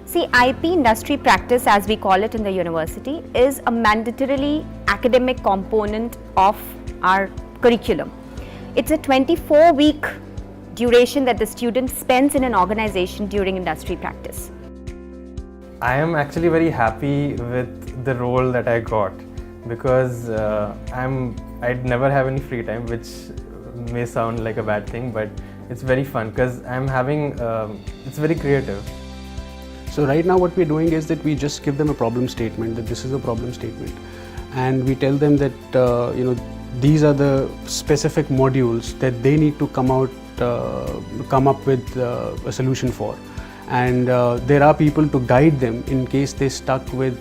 See, IP industry practice, as we call it in the university, is a mandatorily academic component of our curriculum. It's a 24-week duration that the student spends in an organization during industry practice. I am actually very happy with the role that I got because I'd never have any free time, which may sound like a bad thing, but it's very fun because it's very creative. So right now what we're doing is that we just give them a problem statement, that this is a problem statement, and we tell them that these are the specific modules that they need to come up with a solution for. And there are people to guide them in case they stuck with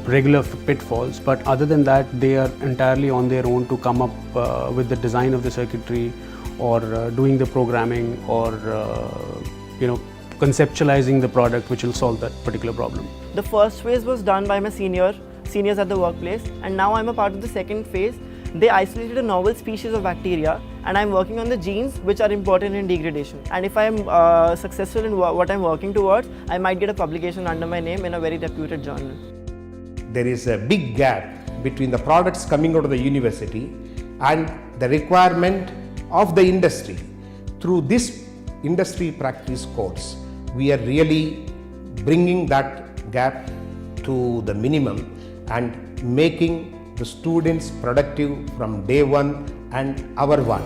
regular pitfalls, but other than that they are entirely on their own to come up with the design of the circuitry, or doing the programming, or conceptualizing the product which will solve that particular problem. The first phase was done by my seniors at the workplace, and now I'm a part of the second phase. They isolated a novel species of bacteria, and I'm working on the genes which are important in degradation. And if I'm successful in what I'm working towards, I might get a publication under my name in a very reputed journal. There is a big gap between the products coming out of the university and the requirement of the industry. Through this industry practice course, we are really bringing that gap to the minimum and making the students productive from day one and hour one.